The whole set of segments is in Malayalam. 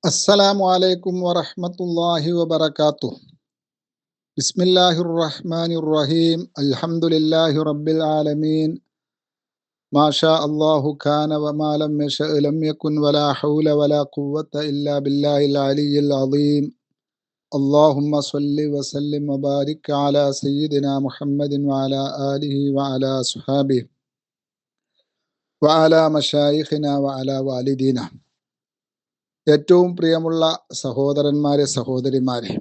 അസ്സലാമു അലൈക്കും വറഹ്മത്തുള്ളാഹി വബറകാതുഹു. ബിസ്മില്ലാഹിർ റഹ്മാനിർ റഹീം. അൽഹംദുലില്ലാഹി റബ്ബിൽ ആലമീൻ. മാഷാ അല്ലാഹു കാന വമാ ലം യശഅ ലം യകുൻ വലാ ഹൗല വലാ ഖുവ്വത ഇല്ലാ ബില്ലാഹിൽ അലിയ്യിൽ അളീം. അല്ലാഹുമ്മ സ്വല്ലി വസല്ലിം വബാരിക് അലാ സയ്യിദിനാ മുഹമ്മദിൻ വഅലാ ആലിഹി വഅലാ അസ്ഹാബിഹി വഅലാ മശായിഖിനാ വഅലാ വാലിദീന. ഏറ്റവും പ്രിയമുള്ള സഹോദരന്മാരെ, സഹോദരിമാരെ,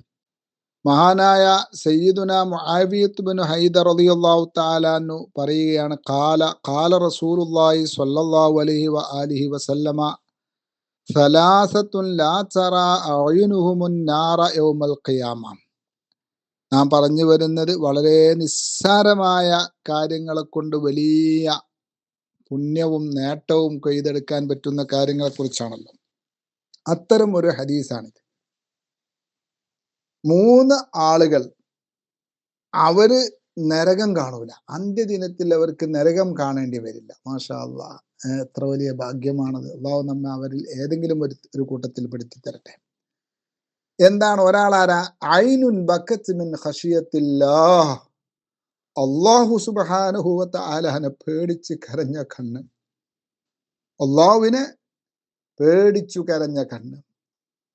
മഹാനായ സയ്യിദുന മുആവിയത്ത് ബിൻ ഹൈദർ റളിയല്ലാഹു തആല അൻഹു പറയുകയാണ്, ഖാല റസൂലുള്ളാഹി സ്വല്ലല്ലാഹു അലൈഹി വആലിഹി വസല്ലമ സലാസത്തുൻ ലാ തറാ അഅ്യുനുഹുമുൻ നാറ യൗമൽ ഖിയാമ. നാം പറഞ്ഞു വരുന്നത് വളരെ നിസ്സാരമായ കാര്യങ്ങളെ കൊണ്ട് വലിയ പുണ്യവും നേട്ടവും കൊയ്തെടുക്കാൻ പറ്റുന്ന കാര്യങ്ങളെക്കുറിച്ചാണല്ലോ. അത്തരം ഒരു ഹദീസാണിത്. 3 ആളുകൾ, അവര് നരകം കാണൂല. അന്ത്യദിനത്തിൽ അവർക്ക് നരകം കാണേണ്ടി വരില്ല. മാഷാ അല്ലാ, എത്ര വലിയ ഭാഗ്യമാണത്. അല്ലാഹു നമ്മെ അവരിൽ ഏതെങ്കിലും ഒരു കൂട്ടത്തിൽ പെടുത്തി തരട്ടെ. എന്താണ്? ഒരാളാരാ? ഐനുൻ ബക്കത്ത് മിൻ ഖശിയത്തില്ലാഹ്. അല്ലാഹു സുബ്ഹാനഹു വ തആലനെ പേടിച്ച് കരഞ്ഞ കണ്ണ്. അല്ലാഹുവിനെ പേടിച്ചു കരഞ്ഞ കണ്ണ്.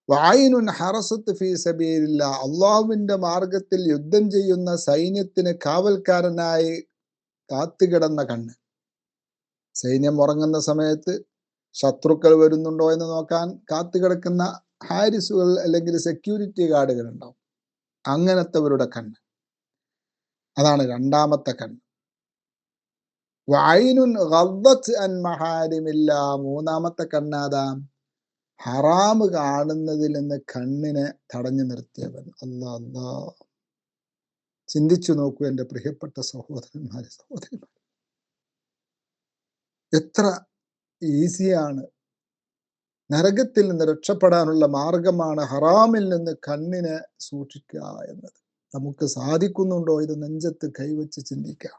വഅയ്നുൻ ഹറസത്ത് ഫീ സബീലില്ലാഹ്. അല്ലാഹുവിന്റെ മാർഗത്തിൽ യുദ്ധം ചെയ്യുന്ന സൈന്യത്തിന് കാവൽക്കാരനായി കാത്തുകിടന്ന കണ്ണ്. സൈന്യം ഉറങ്ങുന്ന സമയത്ത് ശത്രുക്കൾ വരുന്നുണ്ടോ എന്ന് നോക്കാൻ കാത്തുകിടക്കുന്ന ഹാരിസുകൾ അല്ലെങ്കിൽ സെക്യൂരിറ്റി ഗാർഡുകൾ ഉണ്ടാവും. അങ്ങനത്തെവരുടെ കണ്ണ്. അതാണ് രണ്ടാമത്തെ കണ്ണ്. വഅയ്നുൻ ഗദ്ദത്ത് അൻ മഹാരിമില്ലാഹ്. മൂന്നാമത്തെ കണ്ണാതാ? ഹറാമ് കാണുന്നതിൽ നിന്ന് കണ്ണിനെ തടഞ്ഞു നിർത്തിയവൻ. അല്ലാ, ചിന്തിച്ചു നോക്കൂ എൻ്റെ പ്രിയപ്പെട്ട സഹോദരന്മാരെ, സഹോദരിമാരെ. എത്ര ഈസിയാണ്! നരകത്തിൽ നിന്ന് രക്ഷപ്പെടാനുള്ള മാർഗമാണ് ഹറാമിൽ നിന്ന് കണ്ണിനെ സൂക്ഷിക്കുക എന്നത്. നമുക്ക് സാധിക്കുന്നുണ്ടോ? ഇത് നെഞ്ചത്ത് കൈവച്ച് ചിന്തിക്കാം.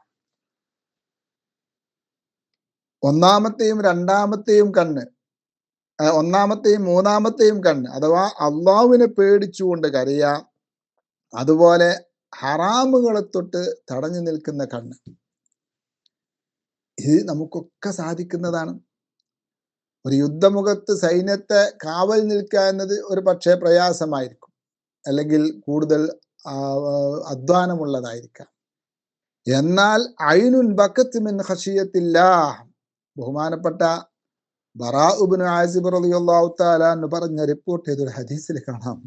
ഒന്നാമത്തെയും രണ്ടാമത്തെയും കണ്ണ്, ഒന്നാമത്തെയും മൂന്നാമത്തെയും കണ്ണ്, അഥവാ അള്ളാഹുവിനെ പേടിച്ചുകൊണ്ട് കരയാം. അതുപോലെ ഹറാമുകളെ തൊട്ട് തടഞ്ഞു നിൽക്കുന്ന കണ്ണ്. ഇത് നമുക്കൊക്കെ സാധിക്കുന്നതാണ്. ഒരു യുദ്ധമുഖത്ത് സൈന്യത്തെ കാവൽ നിൽക്കുക എന്നത് ഒരു പക്ഷേ പ്രയാസമായിരിക്കും, അല്ലെങ്കിൽ കൂടുതൽ അധ്വാനമുള്ളതായിരിക്കാം. എന്നാൽ ഐനുൻ ബക്കത്ത് മിൻ ഖശിയത്തില്ലാഹ്. ബഹുമാനപ്പെട്ട ബറാ ഇബ്നു ആസിബ് റളിയല്ലാഹു തആല അൻഹു പറഞ്ഞ റിപ്പോർട്ട് ചെയ്തൊരു ഹദീസിൽ കാണാം.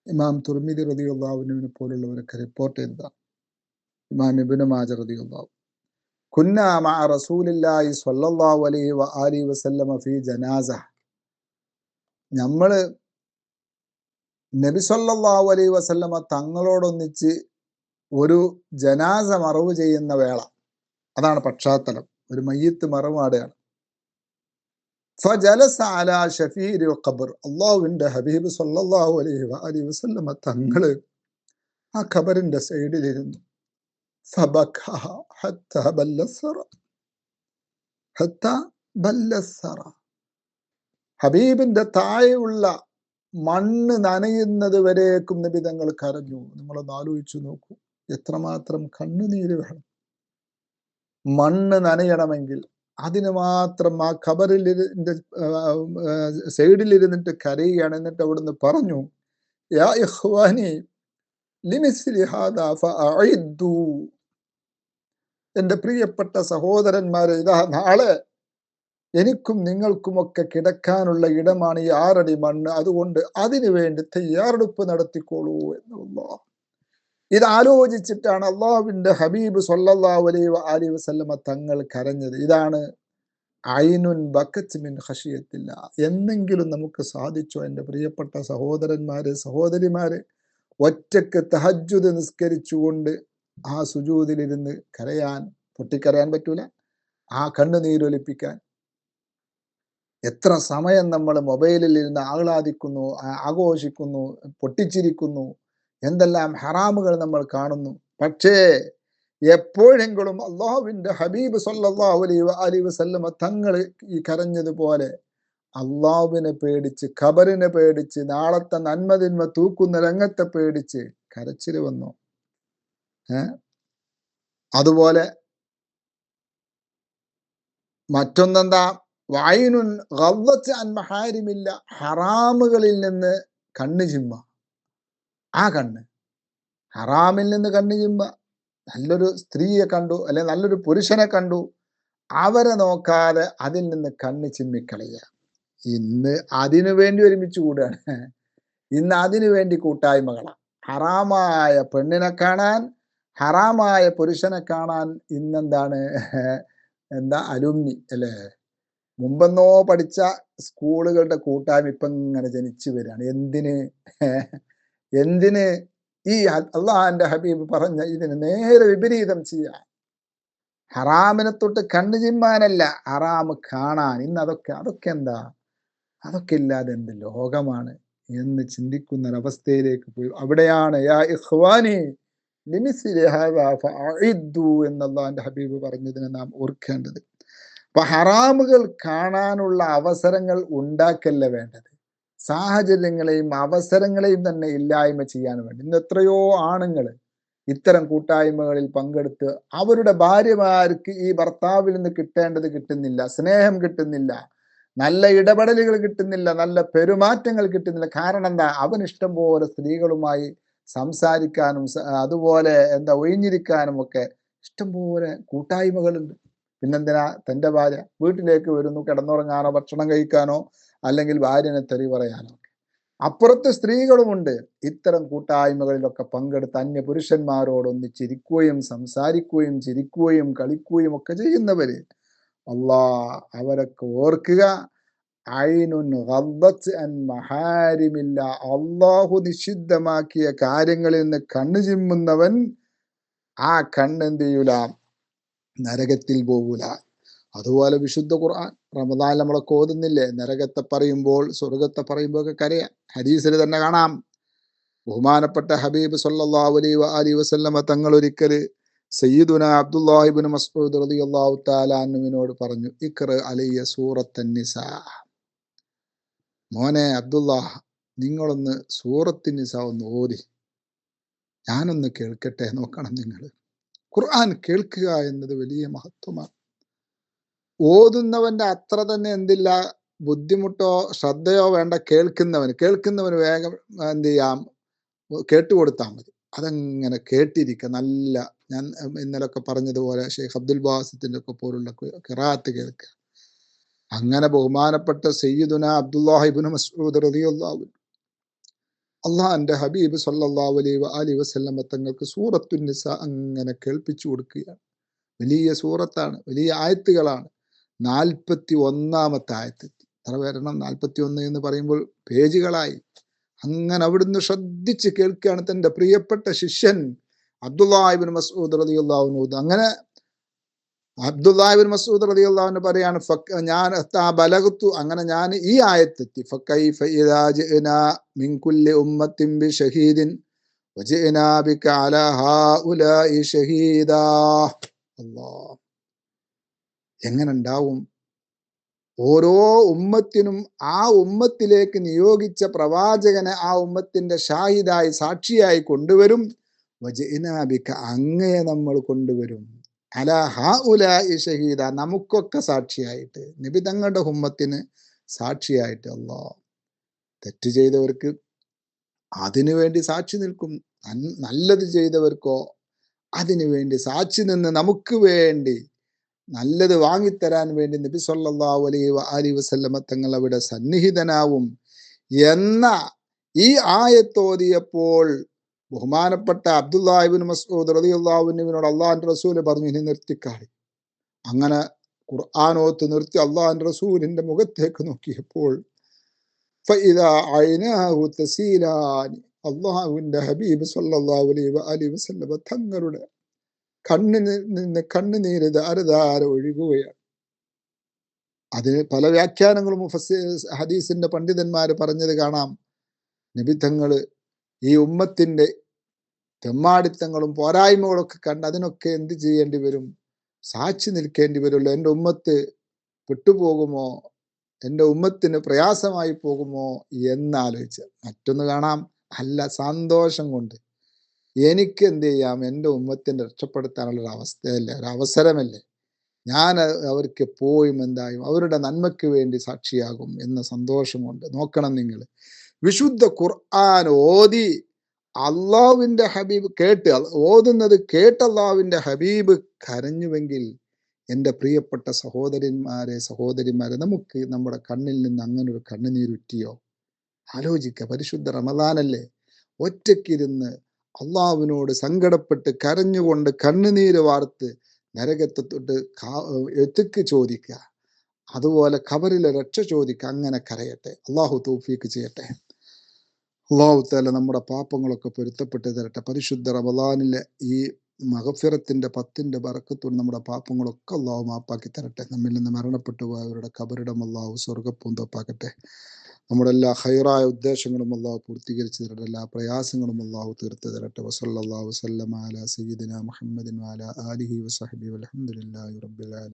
ഇമാം തുർമിദി റളിയല്ലാഹു അൻഹുവിനെ പോലുള്ളവരൊക്കെ റിപ്പോർട്ട് ചെയ്തതാണ്. ഇമാം ഇബ്നു മാജ റളിയല്ലാഹു, കുന്നാ മഅ റസൂലില്ലാഹി സ്വല്ലല്ലാഹു അലൈഹി വആലിഹി വസല്ലമ ഫീ ജനാസ. നമ്മള് നബി സല്ലല്ലാഹു അലൈഹി വസല്ലമ തങ്ങളോടൊന്നിച്ച് ഒരു ജനാസ മറവ് ചെയ്യുന്ന വേള. അതാണ് പശ്ചാത്തലം. ഒരു മയ്യിത്ത് മറവാടുകയാണ്. ഫജലസ അലാ ഷഫീരിൽ ഖബർ. അല്ലാഹുവിന്റെ ഹബീബ് സല്ലല്ലാഹു അലൈഹി വആലിഹി വസല്ലമ തങ്ങള് ആ ഖബറിന്റെ സൈഡിലിരുന്നു. ഫബക്കാ ഹത്താ ബല്ലസറ, ഹത്താ ബല്ലസറ. ഹബീബിന്റെ താഴെയുള്ള മണ്ണ് നനയുന്നത് വരേക്കും നബി തങ്ങൾ കരഞ്ഞു. നിങ്ങളൊന്ന് ആലോചിച്ചു നോക്കൂ, എത്രമാത്രം കണ്ണുനീര് വേണം. മണ്ണ് നനയണമെങ്കിൽ അതിന് മാത്രം ആ ഖബറിൽ സൈഡിലിരുന്നിട്ട് കരയുകയാണ്. എന്നിട്ട് അവിടുന്ന് പറഞ്ഞു, യാ ഇഖ്വാനി ലിമിസ്ലി ഹാദാ ഫഅഇദ്ദു. എൻ്റെ പ്രിയപ്പെട്ട സഹോദരന്മാരെ, ഇതാ നാളെ എനിക്കും നിങ്ങൾക്കുമൊക്കെ കിടക്കാനുള്ള ഇടമാണ് ഈ 6 അടി മണ്ണ്. അതുകൊണ്ട് അതിനു വേണ്ടി തയ്യാറെടുപ്പ് നടത്തിക്കോളൂ എന്നുള്ള ഇത് ആലോചിച്ചിട്ടാണ് അള്ളാഹുവിന്റെ ഹബീബ് സ്വല്ലല്ലാഹു അലൈഹി വസല്ലമ തങ്ങൾ കരഞ്ഞത്. ഇതാണ് ഐനുൻ ബക്കത്ത് മിൻ ഖശിയത്തില്ല. എന്നെങ്കിലും നമുക്ക് സാധിച്ചോ എൻ്റെ പ്രിയപ്പെട്ട സഹോദരന്മാരെ, സഹോദരിമാരെ? ഒറ്റക്ക് തഹജ്ജുദ് നിസ്കരിച്ചുകൊണ്ട് ആ സുജൂദിലിരുന്ന് കരയാൻ, പൊട്ടിക്കരയാൻ പറ്റൂല, ആ കണ്ണുനീരൊലിപ്പിക്കാൻ. എത്ര സമയം നമ്മൾ മൊബൈലിൽ ഇരുന്ന് ആഹ്ലാദിക്കുന്നു, ആഘോഷിക്കുന്നു, പൊട്ടിച്ചിരിക്കുന്നു, എന്തെല്ലാം ഹറാമുകൾ നമ്മൾ കാണുന്നു. പക്ഷേ എപ്പോഴെങ്കിലും അള്ളാഹുവിന്റെ ഹബീബ് സല്ലല്ലാഹു അലൈഹി വസല്ലമ തങ്ങൾ ഈ കരഞ്ഞതുപോലെ അള്ളാഹുവിനെ പേടിച്ച്, ഖബറിനെ പേടിച്ച്, നാളത്തെ നന്മതിന്മ തൂക്കുന്ന രംഗത്തെ പേടിച്ച് കരച്ചിൽ വന്നു. അതുപോലെ മറ്റൊന്നെന്താ, വൈനുൻ ഗദ്ദത്ത് അൻ മഹാരിമില്ല, ഹറാമുകളിൽ നിന്ന് കണ്ണ് ചിമ്മ. ആ കണ്ണ് ഹറാമിൽ നിന്ന് കണ്ണ് ചിമ്മ. നല്ലൊരു സ്ത്രീയെ കണ്ടു, അല്ലെ നല്ലൊരു പുരുഷനെ കണ്ടു, അവരെ നോക്കാതെ അതിൽ നിന്ന് കണ്ണ് ചിമ്മിക്കളയുക. ഇന്ന് അതിനു വേണ്ടി ഒരുമിച്ച് കൂടുകയാണ്. ഇന്ന് അതിനു വേണ്ടി കൂട്ടായ്മകളാണ്. ഹറാമായ പെണ്ണിനെ കാണാൻ, ഹറാമായ പുരുഷനെ കാണാൻ ഇന്നെന്താണ്, അലുമിനി അല്ലേ, മുമ്പെന്നോ പഠിച്ച സ്കൂളുകളുടെ കൂട്ടായ്മ ഇപ്പം ഇങ്ങനെ ജനിച്ചു വരികയാണ്. എന്തിന് ഈ അള്ളാഹുവിന്റെ ഹബീബ് പറഞ്ഞ ഇതിന് നേരെ വിപരീതം ചെയ്യാൻ. ഹറാമിനെ തൊട്ട് കണ്ണു ചിമ്മാനല്ല, ഹറാമ് കാണാൻ. ഇന്ന് അതൊക്കെ എന്താ, അതൊക്കെ ഇല്ലാതെ എന്ത് ലോകമാണ് എന്ന് ചിന്തിക്കുന്ന ഒരവസ്ഥയിലേക്ക് പോയി. അവിടെയാണ് യാ ഇഖ്വാനി ലിമിസ്ലി ഹാദാ ഫഅഇദ്ദു എന്ന് അള്ളാഹുവിന്റെ ഹബീബ് പറഞ്ഞതിനെ നാം ഓർക്കേണ്ടത്. അപ്പൊ ഹറാമുകൾ കാണാനുള്ള അവസരങ്ങൾ ഉണ്ടാക്കല്ല വേണ്ടത്, സാഹചര്യങ്ങളെയും അവസരങ്ങളെയും തന്നെ ഇല്ലായ്മ ചെയ്യാൻ വേണ്ടി. ഇന്ന് എത്രയോ ആണുങ്ങൾ ഇത്തരം കൂട്ടായ്മകളിൽ പങ്കെടുത്ത് അവരുടെ ഭാര്യമാർക്ക് ഈ ഭർത്താവിൽ നിന്ന് കിട്ടേണ്ടത് കിട്ടുന്നില്ല, സ്നേഹം കിട്ടുന്നില്ല, നല്ല ഇടപെടലുകൾ കിട്ടുന്നില്ല, നല്ല പെരുമാറ്റങ്ങൾ കിട്ടുന്നില്ല. കാരണം എന്താ, അവൻ ഇഷ്ടം പോലെ സ്ത്രീകളുമായി സംസാരിക്കാനും അതുപോലെ ഒഴിഞ്ഞിരിക്കാനും ഒക്കെ ഇഷ്ടംപോലെ കൂട്ടായ്മകളുണ്ട്. പിന്നെന്തിനാ തൻ്റെ ഭാര്യ വീട്ടിലേക്ക് വരുന്നു കിടന്നുറങ്ങാനോ ഭക്ഷണം കഴിക്കാനോ അല്ലെങ്കിൽ ഭാര്യനെ തെറി പറയാനോ. അപ്പുറത്ത് സ്ത്രീകളുമുണ്ട് ഇത്തരം കൂട്ടായ്മകളിലൊക്കെ പങ്കെടുത്ത് അന്യ പുരുഷന്മാരോടൊന്നിച്ചിരിക്കുകയും സംസാരിക്കുകയും ചിരിക്കുകയും കളിക്കുകയും ഒക്കെ ചെയ്യുന്നവര്. അവരൊക്കെ ഓർക്കുക, ഐനുൻ ഗദ്ദത്ത് അൻ മഹാരിമില്ല, അള്ളാഹു നിഷിദ്ധമാക്കിയ കാര്യങ്ങളിൽ നിന്ന് കണ്ണു ചിമ്മുന്നവൻ ആ കണ്ണെന്ത് ചെയ്യൂല, നരകത്തിൽ പോകൂല. അതുപോലെ വിശുദ്ധ ഖുർആൻ റമദാൻ നമ്മളൊക്കെ ഓതുന്നില്ലേ, നരകത്തെ പറയുമ്പോൾ സ്വർഗത്തെ പറയുമ്പോൾ ഒക്കെ കരയാം. ഹദീസിൽ തന്നെ കാണാം, ബഹുമാനപ്പെട്ട ഹബീബ് സല്ലല്ലാഹു അലൈഹി വസല്ലമ തങ്ങൾ ഒരിക്കൽ സയ്യിദുന അബ്ദുല്ലാഹി ഇബ്നു മസ്ഊദ് റളിയല്ലാഹു തആല അൻഹുവിനോട് പറഞ്ഞു, ഇഖ്റ അലയ്യ സൂറത്തുൻ നിസാ, മോനെ അബ്ദുല്ലാഹ് നിങ്ങളൊന്ന് സൂറത്തുൻ നിസാ ഒന്ന് ഓതി ഞാനൊന്ന് കേൾക്കട്ടെ. നോക്കണം, നിങ്ങൾ ഖുർആൻ കേൾക്കുക എന്നത് വലിയ മഹത്വമാണ്. ഓതുന്നവന്റെ അത്ര തന്നെ എന്തില്ല, ബുദ്ധിമുട്ടോ ശ്രദ്ധയോ വേണ്ട, കേൾക്കുന്നവന് വേഗം എന്ത് ചെയ്യാം, കേട്ടുകൊടുത്താൽ മതി. അതങ്ങനെ കേട്ടിരിക്കുക. നല്ല, ഞാൻ ഇന്നലൊക്കെ പറഞ്ഞതുപോലെ ഷെയ്ഖ് അബ്ദുൽ ബാസിത്തിന്റെ ഒക്കെ പോലുള്ള ഖിറാഅത്ത് കേൾക്കുക. അങ്ങനെ ബഹുമാനപ്പെട്ട സയ്യിദുന അബ്ദുല്ലാഹി ഇബ്നു മസ്ഊദ് റളിയല്ലാഹു അൻഹു അള്ളാഹുവിന്റെ ഹബീബ് സല്ലല്ലാഹു അലൈഹി വസല്ലമ തങ്ങൾക്ക് സൂറത്തുൻ നിസാ അങ്ങനെ കേൾപ്പിച്ചു കൊടുക്കുകയാണ്. വലിയ സൂറത്താണ്, വലിയ ആയത്തുകളാണ്. 41 ആയത്തെത്തി. എത്ര വരണം, 41 എന്ന് പറയുമ്പോൾ പേജുകളായി. അങ്ങനെ അവിടുന്ന് ശ്രദ്ധിച്ച് കേൾക്കുകയാണ് തൻ്റെ പ്രിയപ്പെട്ട ശിഷ്യൻ അബ്ദുല്ലാഹി ഇബ്നു മസ്ഊദ് റളിയല്ലാഹു അൻഹു. അങ്ങനെ അബ്ദുല്ലാഹി ഇബ്നു മസ്ഊദ് റളിയല്ലാഹു അൻഹു പറയാണ്, ഞാൻ ബലഗത്തു, അങ്ങനെ ഞാൻ ഈ ആയത്തെത്തി, ഫകൈഫ ഇദാ ജിഅനാ മിൻ കുല്ലി ഉമ്മത്തിൻ ബിശഹീദിൻ വജിഅനാ ബിക അലാ ഹൗലാഇ ഷഹീദാ. അല്ലാഹ്, എങ്ങനെ ഉണ്ടാവും, ഓരോ ഉമ്മത്തിനും ആ ഉമ്മത്തിലേക്ക് നിയോഗിച്ച പ്രവാചകനെ ആ ഉമ്മത്തിന്റെ ഷാഹിദായി സാക്ഷിയായി കൊണ്ടുവരും. വജിഅനാ ബിക, അങ്ങയെ നമ്മൾ കൊണ്ടുവരും, അലാ ഹൗലാഇ ഷഹീദ, നമുക്കൊക്കെ സാക്ഷിയായിട്ട്, നബി തങ്ങളുടെ ഉമ്മത്തിന് സാക്ഷിയായിട്ട്. അല്ലാഹ്, തെറ്റ് ചെയ്തവർക്ക് അതിനു വേണ്ടി സാക്ഷി നിൽക്കും, നല്ലത് ചെയ്തവർക്കോ അതിനു വേണ്ടി സാക്ഷി നിന്ന് നമുക്ക് വേണ്ടി നല്ലത് വാങ്ങിത്തരാൻ വേണ്ടി നബി സല്ലല്ലാഹു അലൈഹി വസല്ലമ തങ്ങൾ അവിടെ സന്നിഹിതനാവും എന്ന ഈ ആയത്തോതിയപ്പോൾ ബഹുമാനപ്പെട്ട അബ്ദുല്ലാഹി ഇബ്നു മസ്ഊദ് റളിയല്ലാഹു അൻഹുവിനോട് അള്ളാഹുവിന്റെ റസൂല് പറഞ്ഞു, ഇനി നിർത്തിക്കാളി. അങ്ങനെ ഖുർആനോത്ത് നിർത്തി അള്ളാഹുവിന്റെ റസൂലിന്റെ മുഖത്തേക്ക് നോക്കിയപ്പോൾ ഫഇദാ ഐനാഹു തസീലാൻ, അള്ളാഹുവിന്റെ ഹബീബ് സല്ലല്ലാഹു അലൈഹി വസല്ലമ തങ്ങളുടെ കണ്ണിൽ നിന്ന് കണ്ണുനീര് ധാരധാര ഒഴുകുകയാണ്. അതിന് പല വ്യാഖ്യാനങ്ങളും ഹദീസിന്റെ പണ്ഡിതന്മാർ പറഞ്ഞത് കാണാം. നബി തങ്ങൾ ഈ ഉമ്മത്തിന്റെ തെമ്മാടിത്തങ്ങളും പോരായ്മകളൊക്കെ കണ്ട് അതിനൊക്കെ എന്ത് ചെയ്യേണ്ടി വരും, സാക്ഷി നിൽക്കേണ്ടി വരുമല്ലോ. എൻ്റെ ഉമ്മത്ത് പെട്ടുപോകുമോ എൻ്റെ ഉമ്മത്തിന് പ്രയാസമായി പോകുമോ എന്നാലോചിച്ച്. മറ്റൊന്ന് കാണാം, അല്ല, സന്തോഷം കൊണ്ട് എനിക്ക് എന്ത് ചെയ്യാം, എൻ്റെ ഉമ്മത്തിനെ രക്ഷപ്പെടുത്താനുള്ള ഒരു അവസ്ഥയല്ലേ, ഒരു അവസരമല്ലേ, ഞാൻ അവർക്ക് എപ്പോഴും എന്തായും അവരുടെ നന്മയ്ക്ക് വേണ്ടി സാക്ഷിയാകും എന്ന സന്തോഷം കൊണ്ട്. നോക്കണം നിങ്ങൾ, വിശുദ്ധ ഖുർആൻ ഓതി അള്ളാഹുവിൻ്റെ ഹബീബ് കേട്ട്, ഓതുന്നത് കേട്ട് അള്ളാഹുവിൻ്റെ ഹബീബ് കരഞ്ഞുവെങ്കിൽ എൻ്റെ പ്രിയപ്പെട്ട സഹോദരന്മാരെ, സഹോദരിമാരെ, നമുക്ക് നമ്മുടെ കണ്ണിൽ നിന്ന് അങ്ങനെ ഒരു കണ്ണുനീരുറ്റിയോ? ആലോചിക്കുക. പരിശുദ്ധ റമദാനല്ലേ, ഒറ്റയ്ക്കിരുന്ന് അള്ളാഹുവിനോട് സങ്കടപ്പെട്ട് കരഞ്ഞുകൊണ്ട് കണ്ണുനീര് വാർത്ത് നരകത്തെ തൊട്ട് എത്തിക്ക് ചോദിക്കുക, അതുപോലെ ഖബറിലെ രക്ഷ ചോദിക്കുക. അങ്ങനെ കരയട്ടെ. അള്ളാഹു തൗഫീക്ക് ചെയ്യട്ടെ. അള്ളാഹു തആല നമ്മുടെ പാപങ്ങളൊക്കെ പൊരുത്തപ്പെട്ട് തരട്ടെ. പരിശുദ്ധ റമദാനിലെ ഈ മഗ്ഫിറത്തിന്റെ 10ന്റെ ബറക്കത്തോട് നമ്മുടെ പാപങ്ങളൊക്കെ അള്ളാഹു മാപ്പാക്കി തരട്ടെ. നമ്മിൽ നിന്ന് മരണപ്പെട്ടു പോയവരുടെ ഖബറിടം അള്ളാഹു സ്വർഗ്ഗപ്പൂന്തോപ്പാക്കട്ടെ. നമ്മുടെ എല്ലാ ഹൈറായ ഉദ്ദേശങ്ങളും അള്ളാഹു പൂർത്തീകരിച്ചു തരട്ടെ. എല്ലാ പ്രയാസങ്ങളും അള്ളാഹു തീർത്തു തരട്ടെ. വസല്ലല്ലാഹു വസല്ലമ അലാ സയ്യിദിനാ മുഹമ്മദിൻ വഅലാ ആലിഹി വസഹ്ബിഹി വൽഹംദുലില്ലാഹി റബ്ബിൽ ആലമീൻ.